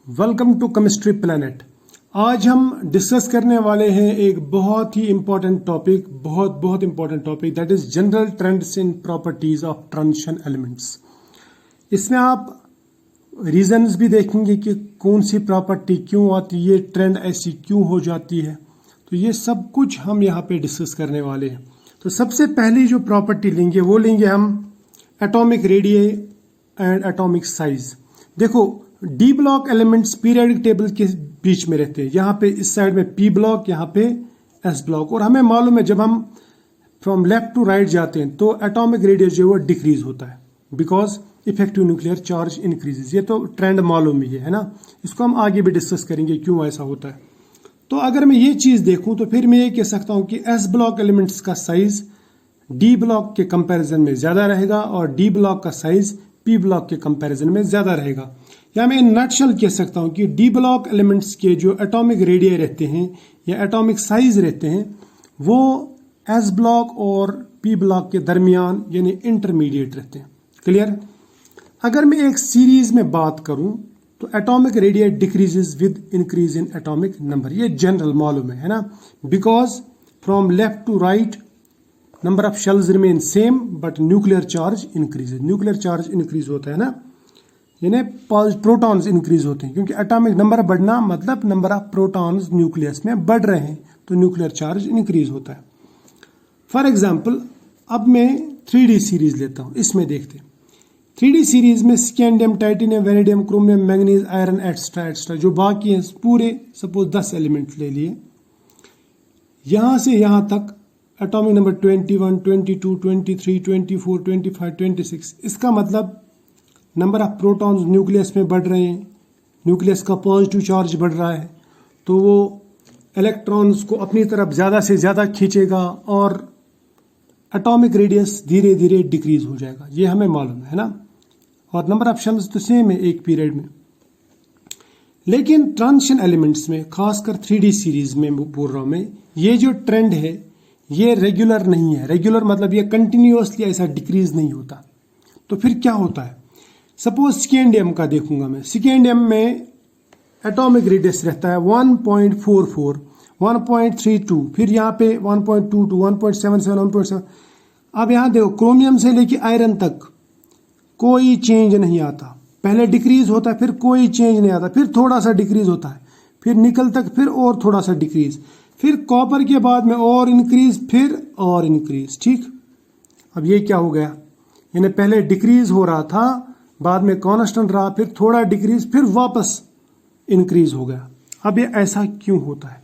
Welcome to chemistry planet. आज हम discuss करने वाले हैं एक बहुत ही इंपॉर्टेंट टॉपिक, बहुत important topic, that is general trends in properties of transition elements. इसमें आप रीजंस भी देखेंगे कि कौन सी प्रॉपर्टी क्यों आती है, ट्रेंड ऐसी क्यों हो जाती है। तो ये सब कुछ हम यहाँ पे डिस्कस करने वाले हैं। तो सबसे पहली जो प्रॉपर्टी लेंगे वो लेंगे हम atomic radius and atomic size. देखो, D block elements periodic table के बीच में रहते हैं। यहाँ पे इस साइड में पी ब्लॉक, यहाँ पे एस ब्लॉक। और हमें मालूम है जब हम फ्रॉम लेफ्ट टू राइट जाते हैं तो एटॉमिक रेडियस जो है वो डिक्रीज होता है, because effective nuclear charge increases. ये तो ट्रेंड मालूम ही है ना, इसको हम आगे भी डिस्कस करेंगे क्यों ऐसा होता है। तो अगर मैं ये चीज देखूं तो फिर मैं ये कह सकता हूं कि एस ब्लॉक एलिमेंट्स का साइज डी ब्लॉक के कंपैरिजन में ज्यादा रहेगा और डी ब्लॉक का साइज पी ब्लॉक के कंपैरिजन में ज्यादा रहेगा। या मैं इन नटशल कह सकता हूं कि डी ब्लॉक एलिमेंट्स के जो एटॉमिक रेडियस रहते हैं या एटॉमिक साइज रहते हैं वो एस ब्लॉक और पी ब्लॉक के दरमियान यानी इंटरमीडिएट रहते हैं। क्लियर? अगर मैं एक सीरीज में बात करूं तो atomic radius decreases with increase in atomic number. ये जनरल मालूम है ना, because from left to right number of shells remain same but nuclear charge increases. Nuclear charge increase होता है ना, यानी प्रोटॉन्स इंक्रीज होते हैं, क्योंकि एटॉमिक नंबर बढ़ना मतलब नंबर ऑफ प्रोटॉन्स न्यूक्लियस में बढ़ रहे हैं तो न्यूक्लियर चार्ज इंक्रीज होता है। फॉर एग्जांपल, अब मैं 3D सीरीज लेता हूं, इसमें देखते हैं। 3D सीरीज में scandium, titanium, vanadium, chromium, manganese, iron extra जो बाकी हैं पूरे सपोज 10 एलिमेंट ले लिए, यहां से यहां तक एटॉमिक नंबर 21, 22, 23, 24, 25, 26। इसका मतलब नंबर ऑफ प्रोटॉन्स न्यूक्लियस में बढ़ रहे हैं, न्यूक्लियस का पॉजिटिव चार्ज बढ़ रहा है तो वो इलेक्ट्रॉन्स को अपनी तरफ ज़्यादा से ज़्यादा खींचेगा और एटॉमिक रेडियस धीरे धीरे डिक्रीज हो जाएगा। ये हमें मालूम है ना, और नंबर ऑफ शेल्स तो सेम है एक पीरियड में। लेकिन ट्रांजिशन एलिमेंट्स में, खासकर 3D सीरीज में बोल रहा हूँ मैं, ये जो ट्रेंड है ये रेगुलर नहीं है। रेगुलर मतलब ये कंटिन्यूअसली ऐसा डिक्रीज नहीं होता। तो फिर क्या होता है? सपोज स्कैंडियम का देखूंगा मैं, स्कैंडियम में एटॉमिक रेडियस रहता है 1.44, 1.32, फिर यहाँ पे 1.22, 1.77, 1.7। अब यहाँ देखो, क्रोमियम से लेके आयरन तक कोई चेंज नहीं आता। पहले डिक्रीज होता है, फिर कोई चेंज नहीं आता, फिर थोड़ा सा डिक्रीज होता है, फिर निकल तक फिर और थोड़ा सा डिक्रीज, फिर कॉपर के बाद में और इंक्रीज, फिर और इंक्रीज। ठीक, अब ये क्या हो गया? यानी पहले डिक्रीज हो रहा था, बाद में कांस्टेंट रहा, फिर थोड़ा डिक्रीज, फिर वापस इंक्रीज हो गया। अब ये ऐसा क्यों होता है?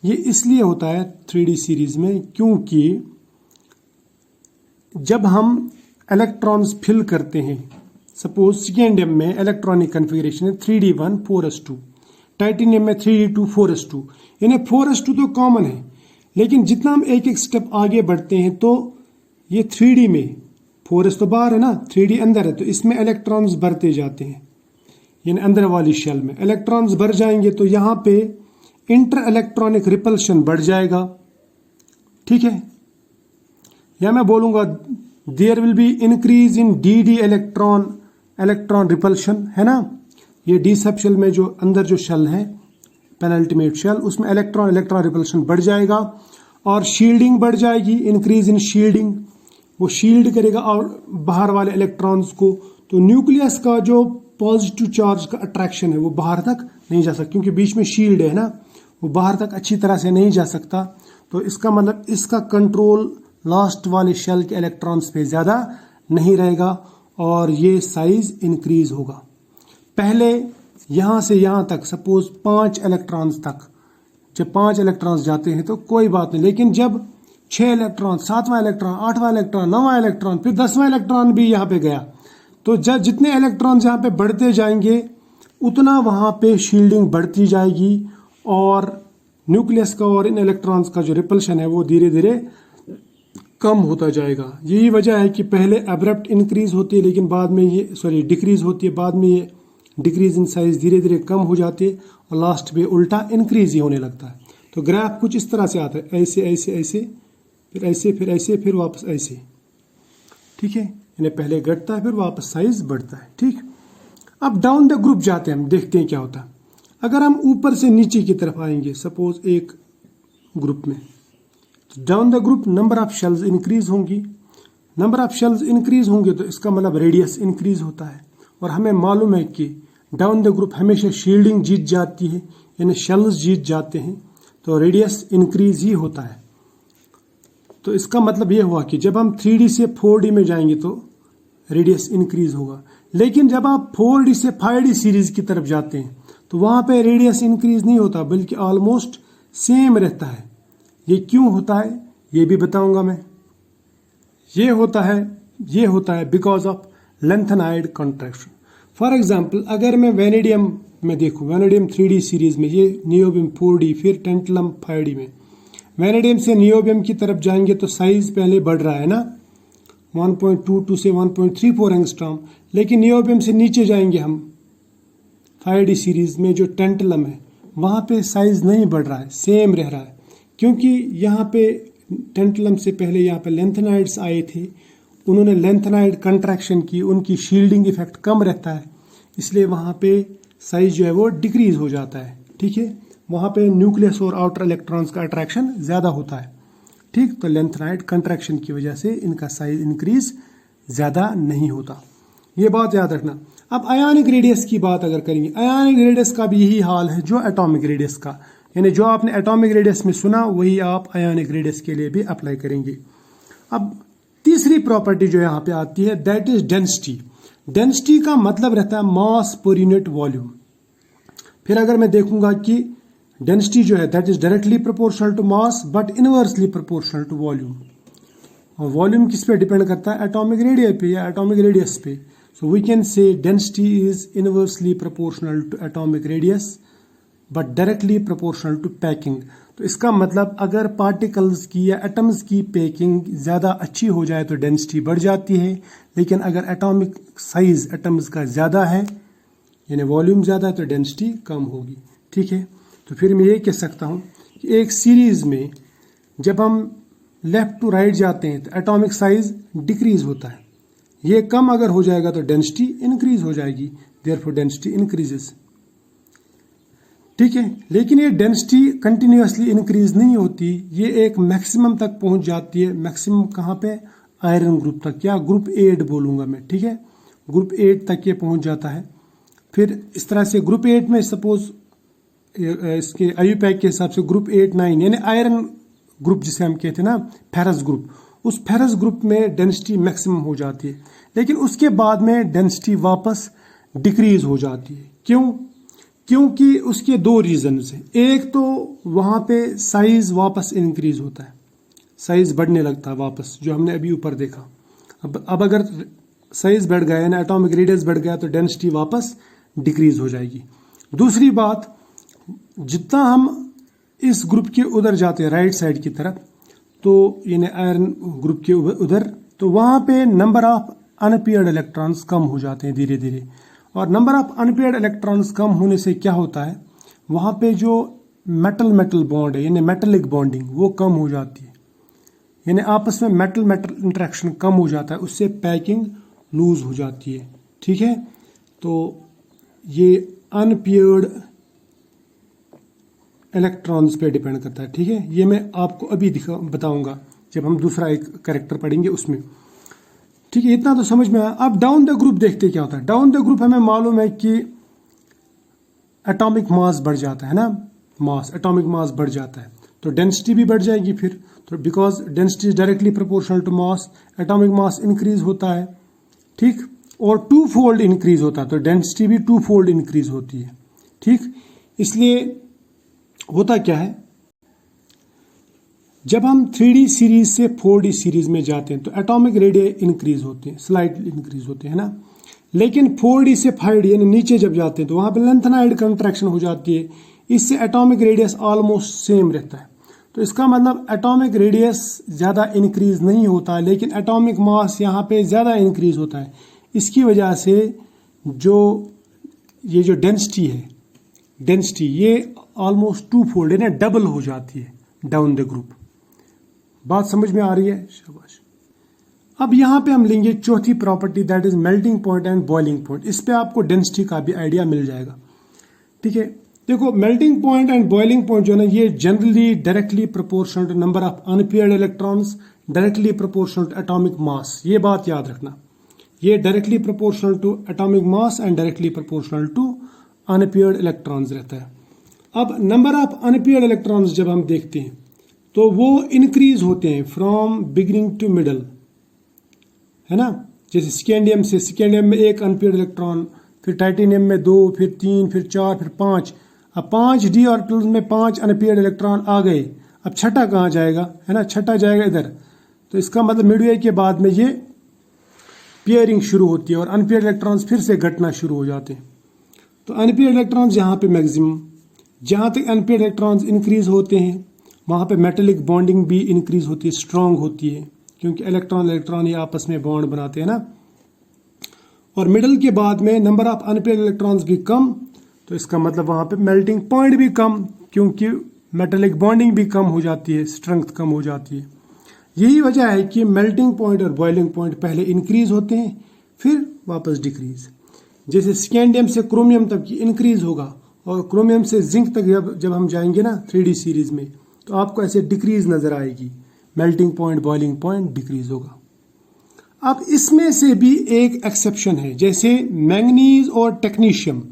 ये इसलिए होता है 3D सीरीज में क्योंकि जब हम इलेक्ट्रॉन्स फिल करते हैं, सपोज स्कैंडियम में इलेक्ट्रॉनिक कन्फिग्रेशन है 3d1 4s2, टाइटेनियम में 3d2 4s2, यानी 4s2 तो कॉमन है। लेकिन जितना हम एक एक स्टेप आगे बढ़ते हैं तो ये 3D में 4s तो बाहर है ना, 3D अंदर है, तो इसमें इलेक्ट्रॉन्स बढ़ते जाते हैं। यानी अंदर वाली शेल में इलेक्ट्रॉन्स बढ़ जाएंगे तो यहाँ पे इंटर इलेक्ट्रॉनिक रिपल्शन बढ़ जाएगा। ठीक है, या मैं बोलूंगा there will be increase in the electron repulsion, है ना। ये डी सब शेल में जो अंदर जो शेल है पेनल्टीमेट शेल, उसमें इलेक्ट्रॉन रिपल्शन बढ़ जाएगा और शील्डिंग बढ़ जाएगी, इंक्रीज इन शील्डिंग। वो शील्ड करेगा और बाहर वाले इलेक्ट्रॉन्स को, तो न्यूक्लियस का जो पॉजिटिव चार्ज का अट्रैक्शन है वो बाहर तक नहीं जा सकता, क्योंकि बीच में शील्ड है ना, वो बाहर तक अच्छी तरह से नहीं जा सकता। तो इसका मतलब इसका कंट्रोल लास्ट वाले शेल के इलेक्ट्रॉन्स पे ज्यादा नहीं रहेगा और ये साइज इंक्रीज होगा। पहले यहां से यहां तक सपोज 5 इलेक्ट्रॉन्स तक, जब 5 इलेक्ट्रॉन्स जाते हैं तो कोई बात नहीं, लेकिन जब 6 इलेक्ट्रॉन, 7वां इलेक्ट्रॉन, 8वां इलेक्ट्रॉन, 9वां इलेक्ट्रॉन, फिर 10वां इलेक्ट्रॉन भी यहाँ पे गया, तो जब जितने इलेक्ट्रॉन्स यहाँ पे बढ़ते जाएंगे उतना वहां पे शील्डिंग बढ़ती जाएगी और न्यूक्लियस का और इन इलेक्ट्रॉन्स का जो रिपल्शन है वो धीरे धीरे कम होता जाएगा। यही वजह है कि पहले एब्रप्ट इंक्रीज होती है, लेकिन बाद में ये डिक्रीज होती है, बाद में ये डिक्रीज इन साइज धीरे धीरे कम हो जाती है और लास्ट में उल्टा इंक्रीज ही होने लगता है। तो ग्राफ कुछ इस तरह से आता है, ऐसे ऐसे ऐसे, फिर ऐसे, फिर ऐसे, फिर वापस ऐसे। ठीक है, यानी पहले घटता है फिर वापस साइज बढ़ता है। ठीक, अब डाउन द ग्रुप जाते हैं, हम देखते हैं क्या होता है। अगर हम ऊपर से नीचे की तरफ आएंगे, सपोज एक ग्रुप में, down the group number of shells increase होंगी। नंबर ऑफ शेल्स इंक्रीज होंगे तो इसका मतलब रेडियस इंक्रीज होता है। और हमें मालूम है कि डाउन द ग्रुप हमेशा शील्डिंग जीत जाती है, यानी शेल्स जीत जाते हैं, तो रेडियस इंक्रीज ही होता है। तो इसका मतलब यह हुआ कि जब हम 3D से 4D में जाएंगे तो रेडियस इंक्रीज होगा। लेकिन जब आप 4D से 5D सीरीज की तरफ जाते हैं तो वहां पे रेडियस इंक्रीज नहीं होता, बल्कि ऑलमोस्ट सेम रहता है। ये क्यों होता है ये भी बताऊंगा मैं। ये होता है because of lanthanide contraction. For example, अगर मैं वेनेडियम में देखूं, वेनेडियम 3D सीरीज में, ये नियोबियम 4D, फिर टेंटलम 5D में, वेनेडियम से नियोबियम की तरफ जाएंगे तो साइज पहले बढ़ रहा है ना, 1.22 से 1.34 एंगस्ट्रॉम। लेकिन नियोबियम से नीचे जाएंगे हम 5D सीरीज में, जो टेंटलम है, वहां पे साइज नहीं बढ़ रहा है, सेम रह रहा है। क्योंकि यहाँ पे टेंटलम से पहले यहाँ पे लेंथेनाइड्स आए थे, उन्होंने लेंथेनाइड कंट्रैक्शन की, उनकी शील्डिंग इफेक्ट कम रहता है, इसलिए वहां पे साइज जो है वो डिक्रीज हो जाता है। ठीक है, वहां पे न्यूक्लियस और आउटर इलेक्ट्रॉन्स का अट्रैक्शन ज्यादा होता है। ठीक, तो लेंथेनाइड कंट्रैक्शन की वजह से इनका साइज इंक्रीज ज्यादा नहीं होता, ये बात याद रखना। अब आयोनिक रेडियस की बात अगर करेंगे, आयोनिक रेडियस का भी यही हाल है जो एटॉमिक रेडियस का, यानी जो आपने एटॉमिक रेडियस में सुना वही आप आयोनिक रेडियस के लिए भी अप्लाई करेंगे। अब तीसरी प्रॉपर्टी जो यहाँ पे आती है, दैट इज डेंसिटी। डेंसिटी का मतलब रहता है मास पर यूनिट वॉल्यूम। फिर अगर मैं देखूंगा कि डेंसिटी जो है that is directly proportional to mass but inversely proportional to volume. और वॉल्यूम किस पे डिपेंड करता है, एटॉमिक रेडियस पे या एटॉमिक रेडियस पे। So we can say density is inversely proportional to atomic radius but directly proportional to packing. तो इसका मतलब अगर पार्टिकल्स की या एटम्स की पैकिंग ज़्यादा अच्छी हो जाए तो डेंसिटी बढ़ जाती है, लेकिन अगर एटॉमिक साइज एटम्स का ज़्यादा है, यानी वॉल्यूम ज़्यादा है, तो डेंसिटी कम होगी। ठीक है, तो फिर मैं ये कह सकता हूँ कि एक सीरीज में जब हम लेफ्ट टू राइट जाते हैं तो एटॉमिक साइज डिक्रीज होता है, ये कम अगर हो जाएगा तो डेंसिटी इंक्रीज हो जाएगी, देयरफॉर डेंसिटी इंक्रीजेस। ठीक है, लेकिन ये डेंसिटी कंटिन्यूअसली इंक्रीज नहीं होती, ये एक मैक्सिमम तक पहुंच जाती है। मैक्सिमम कहाँ पे, आयरन ग्रुप तक, या ग्रुप 8 बोलूंगा मैं। ठीक है, ग्रुप 8 तक ये पहुंच जाता है। फिर इस तरह से ग्रुप 8 में सपोज इसके आयुपैक के हिसाब से ग्रुप 8, 9 यानी आयरन ग्रुप जिसे हम कहते हैं ना, फेरस ग्रुप, उस फेरस ग्रुप में डेंसिटी मैक्सिमम हो जाती है। लेकिन उसके बाद में डेंसिटी वापस डिक्रीज हो जाती है। क्यों? क्योंकि उसके दो रीजंस हैं। एक तो वहां पे साइज वापस इंक्रीज होता है, साइज बढ़ने लगता है वापस, जो हमने अभी ऊपर देखा। अब अगर साइज बढ़ गया यानी एटॉमिक रेडियस बढ़ गया तो डेंसिटी वापस डिक्रीज हो जाएगी। दूसरी बात, जितना हम इस ग्रुप के उधर जाते हैं राइट साइड की तरफ, तो यानी आयरन ग्रुप के उधर, तो वहां पे नंबर ऑफ अनपेयर्ड इलेक्ट्रॉन्स कम हो जाते हैं धीरे धीरे। और नंबर ऑफ अनपेयर्ड इलेक्ट्रॉन्स कम होने से क्या होता है, वहां पे जो मेटल मेटल बॉन्ड है यानी मेटेलिक बॉन्डिंग वो कम हो जाती है, यानी आपस में मेटल मेटल इंटरेक्शन कम हो जाता है, उससे पैकिंग लूज हो जाती है। ठीक है, तो ये अनपेयर्ड इलेक्ट्रॉन्स पे डिपेंड करता है। ठीक है, ये मैं आपको अभी बताऊंगा जब हम दूसरा एक कैरेक्टर पढ़ेंगे उसमें। ठीक है, इतना तो समझ में आया। अब डाउन द ग्रुप देखते क्या होता है। डाउन द ग्रुप हमें मालूम है कि एटॉमिक मास बढ़ जाता है ना, मास, एटॉमिक मास बढ़ जाता है तो डेंसिटी भी बढ़ जाएगी फिर, तो because density is directly proportional to mass, atomic mass increase होता है। ठीक, और 2 फोल्ड इंक्रीज होता है तो डेंसिटी भी 2 फोल्ड इंक्रीज होती है। ठीक, इसलिए होता क्या है, जब हम 3D सीरीज से 4D सीरीज में जाते हैं तो एटॉमिक रेडियस इंक्रीज होते हैं, स्लाइटली इंक्रीज होते हैं ना। लेकिन 4D से 5D यानी नीचे जब जाते हैं तो वहां पे लेंथेनाइड कंट्रैक्शन हो जाती है, इससे एटॉमिक रेडियस ऑलमोस्ट सेम रहता है। तो इसका मतलब एटॉमिक रेडियस ज्यादा इंक्रीज नहीं होता, लेकिन एटॉमिक मास यहाँ पे ज्यादा इंक्रीज होता है। इसकी वजह से ये जो डेंसिटी है, डेंसिटी ये ऑलमोस्ट 2 फोल्ड यानी डबल हो जाती है डाउन द ग्रुप। बात समझ में आ रही है? शाबाश। अब यहाँ पे हम लेंगे चौथी property, that is melting point and boiling point. इस पे आपको डेंसिटी का भी आइडिया मिल जाएगा। ठीक है, देखो melting point and boiling point जो है ना, ये generally directly proportional to number of unpaired electrons, directly proportional to atomic mass. ये बात याद रखना, ये directly proportional to atomic mass and directly proportional to unpaired electrons रहता है। अब नंबर ऑफ अनपेयर्ड इलेक्ट्रॉन्स जब हम देखते हैं तो वो इंक्रीज होते हैं फ्रॉम बिगिनिंग टू मिडल, है ना। जैसे स्कैंडियम में एक अनपेयर्ड इलेक्ट्रॉन, फिर टाइटेनियम में 2, फिर 3, फिर 4, फिर 5। अब 5d ऑर्बिटल्स में 5 अनपेयर्ड इलेक्ट्रॉन आ गए। अब छठा कहाँ जाएगा, है ना, छठा जाएगा इधर। तो इसका मतलब मिडवे के बाद में ये पेयरिंग शुरू होती है और अनपेयर्ड इलेक्ट्रॉन्स फिर से घटना शुरू हो जाते हैं। तो अनपेयर्ड इलेक्ट्रॉन्स यहाँ पे मैक्सिमम, जहाँ तक अनपेयर्ड इलेक्ट्रॉन्स इंक्रीज होते हैं वहाँ पे मेटेलिक बॉन्डिंग भी इंक्रीज होती है, स्ट्रांग होती है, क्योंकि इलेक्ट्रॉन ये आपस में बॉन्ड बनाते हैं ना। और मिडल के बाद में नंबर ऑफ अनपेयर्ड इलेक्ट्रॉन्स भी कम, तो इसका मतलब वहाँ पे मेल्टिंग पॉइंट भी कम, क्योंकि मेटेलिक बॉन्डिंग भी कम हो जाती है, स्ट्रेंथ कम हो जाती है। यही वजह है कि मेल्टिंग पॉइंट और बॉइलिंग पॉइंट पहले इंक्रीज होते हैं फिर वापस डिक्रीज। जैसे स्कैंडियम से क्रोमियम तक की इंक्रीज होगा और क्रोमियम से जिंक तक जब हम जाएंगे ना 3D सीरीज में, तो आपको ऐसे डिक्रीज नजर आएगी, melting point boiling point decrease होगा। अब इसमें से भी एक एक्सेप्शन है, जैसे मैंगनीज और टेक्नीशियम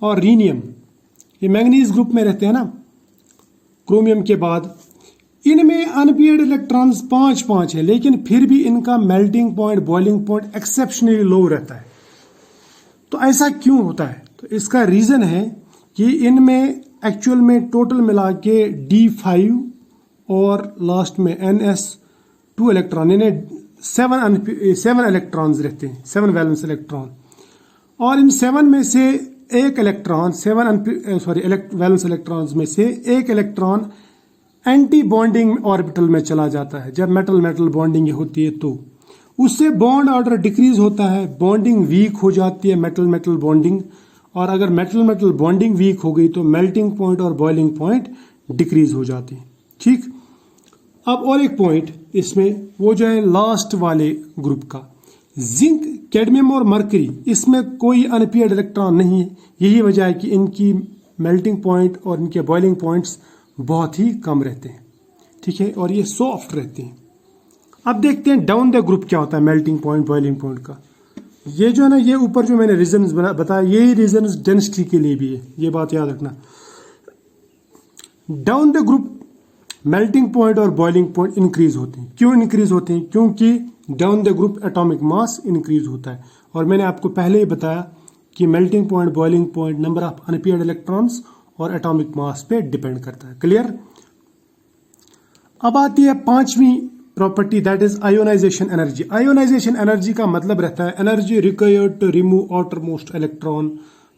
और रीनियम, ये मैंगनीज ग्रुप में रहते हैं ना क्रोमियम के बाद। इनमें अनपेयर्ड इलेक्ट्रॉन्स 5 है, लेकिन फिर भी इनका melting point boiling point exceptionally low रहता है। तो ऐसा क्यों होता है? तो इसका रीजन है कि इनमें एक्चुअल में टोटल मिला के D5 और लास्ट में NS2 इलेक्ट्रॉन, इन्हें 7 इलेक्ट्रॉन्स रहते हैं, 7 वैलेंस इलेक्ट्रॉन। और इन 7 में से एक इलेक्ट्रॉन, 7 वैलेंस इलेक्ट्रॉन्स में से एक इलेक्ट्रॉन एंटी बॉन्डिंग ऑर्बिटल में चला जाता है। जब मेटल मेटल बॉन्डिंग होती है तो उससे बॉन्ड ऑर्डर डिक्रीज होता है, बॉन्डिंग वीक हो जाती है, मेटल मेटल बॉन्डिंग। और अगर मेटल मेटल बॉन्डिंग वीक हो गई तो मेल्टिंग पॉइंट और बॉइलिंग पॉइंट डिक्रीज हो जाते हैं। ठीक, अब और एक पॉइंट इसमें वो जो है लास्ट वाले ग्रुप का, जिंक, कैडमियम और मरकरी, इसमें कोई अनपेयर्ड इलेक्ट्रॉन नहीं है। यही वजह है कि इनकी मेल्टिंग पॉइंट और इनके बॉइलिंग पॉइंट्स बहुत ही कम रहते हैं। ठीक है, और ये सॉफ्ट रहते हैं। अब देखते हैं डाउन द ग्रुप क्या होता है मेल्टिंग पॉइंट बॉइलिंग पॉइंट का। ये जो है ना, ये ऊपर जो मैंने रीजंस बताया, यही रीजंस डेंसिटी के लिए भी है, ये बात याद रखना। Down the group melting point और बॉइलिंग पॉइंट इंक्रीज होते हैं। क्यों इंक्रीज होते हैं? क्योंकि down the group atomic mass increase होता है। और मैंने आपको पहले ही बताया कि melting point boiling point number of unpaired electrons और एटॉमिक मास पे डिपेंड करता है। क्लियर? अब आती है 5वीं property, that is ionisation energy. Ionisation energy का मतलब रहता है energy required to remove outermost electron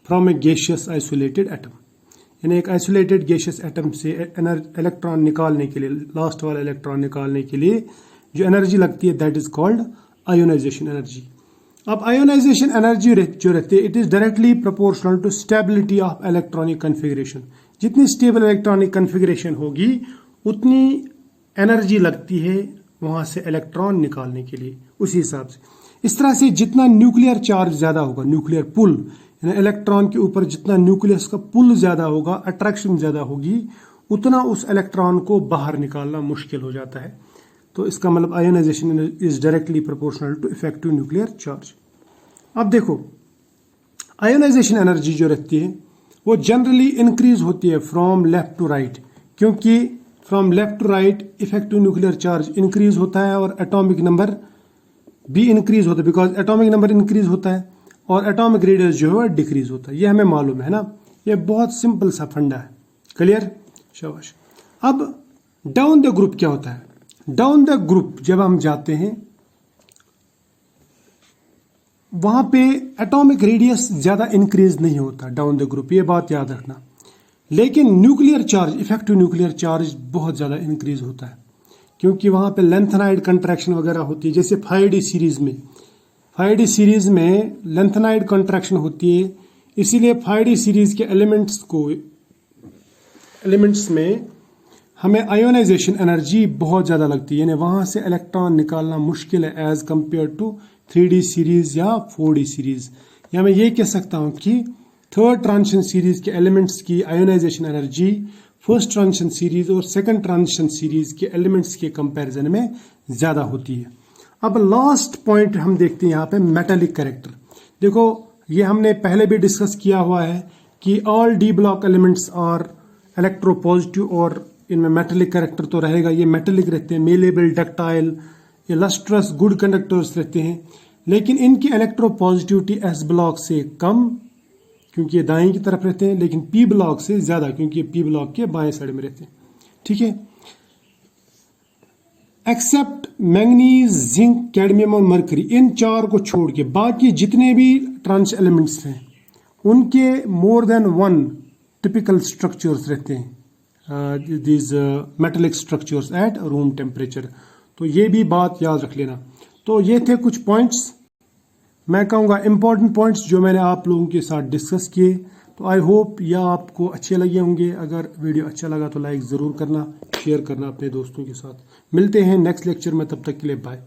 from A gaseous isolated atom. यानी एक आइसोलेटेड गैसियस एटम से इलेक्ट्रॉन निकालने के लिए, लास्ट वाला इलेक्ट्रॉन निकालने के लिए जो एनर्जी लगती है, that is called ionisation energy. अब आयोनाइजेशन एनर्जी जो रहती है, it is directly proportional to stability of electronic configuration. जितनी स्टेबल इलेक्ट्रॉनिक कन्फिग्रेशन होगी उतनी एनर्जी लगती है वहां से इलेक्ट्रॉन निकालने के लिए, उसी हिसाब से। इस तरह से जितना न्यूक्लियर चार्ज ज्यादा होगा, न्यूक्लियर पुल, यानी इलेक्ट्रॉन के ऊपर जितना न्यूक्लियस का पुल ज्यादा होगा, अट्रैक्शन ज्यादा होगी, उतना उस इलेक्ट्रॉन को बाहर निकालना मुश्किल हो जाता है। तो इसका मतलब ionisation is directly proportional to effective nuclear charge. अब देखो, आयोनाइजेशन एनर्जी जो रहती है वो जनरली इंक्रीज होती है फ्रॉम लेफ्ट टू राइट, क्योंकि from left to right effective nuclear charge increase होता है और एटॉमिक नंबर भी इंक्रीज होता है, बिकॉज एटॉमिक नंबर इंक्रीज होता है और एटॉमिक रेडियस जो है डिक्रीज होता है। ये हमें मालूम है ना, ये बहुत सिंपल सा फंडा है। क्लियर? शाबाश। अब डाउन द ग्रुप क्या होता है? डाउन द ग्रुप जब हम जाते हैं वहां पे एटॉमिक रेडियस ज्यादा इंक्रीज नहीं होता डाउन द ग्रुप, ये बात याद रखना। लेकिन nuclear charge, effective nuclear charge बहुत ज्यादा इंक्रीज होता है, क्योंकि वहां पे लेंथेनाइड कंट्रैक्शन वगैरह होती है। जैसे 5D सीरीज में लेंथेनाइड कंट्रैक्शन होती है, इसीलिए 5D सीरीज के एलिमेंट्स में हमें आयोनाइजेशन एनर्जी बहुत ज़्यादा लगती है, यानी वहाँ से इलेक्ट्रॉन निकालना मुश्किल है as compare to 3D series या 4D सीरीज। या मैं ये कह सकता हूँ कि थर्ड ट्रांजिशन सीरीज के एलिमेंट्स की ionisation energy first transition series और सेकंड ट्रांजिशन सीरीज के एलिमेंट्स के कंपैरिजन में ज़्यादा होती है। अब लास्ट पॉइंट हम देखते हैं यहाँ पे मेटालिक कैरेक्टर। देखो ये हमने पहले भी डिस्कस किया हुआ है कि all D block elements are electropositive और इनमें मेटालिक कैरेक्टर तो रहेगा, ये मेटालिक रहते हैं, malleable, ductile, lustrous, good conductors रहते हैं, लेकिन इनकी इलेक्ट्रोपॉजिटिविटी एस ब्लॉक से कम क्योंकि ये दाएं की तरफ रहते हैं, लेकिन पी ब्लॉक से ज्यादा क्योंकि ये पी ब्लॉक के बाएं साइड में रहते हैं। ठीक है, एक्सेप्ट मैंगनीज, जिंक, कैडमियम और मरकरी, इन चार को छोड़ के बाकी जितने भी ट्रांस एलिमेंट्स हैं उनके more than one typical structures रहते हैं, these metallic structures at room temperature. तो ये भी बात याद रख लेना। तो ये थे कुछ पॉइंट्स, मैं कहूँगा इंपॉर्टेंट पॉइंट्स जो मैंने आप लोगों के साथ डिस्कस किए। तो आई होप यह आपको अच्छे लगे होंगे। अगर वीडियो अच्छा लगा तो लाइक ज़रूर करना, शेयर करना अपने दोस्तों के साथ। मिलते हैं नेक्स्ट लेक्चर में, तब तक के लिए बाय।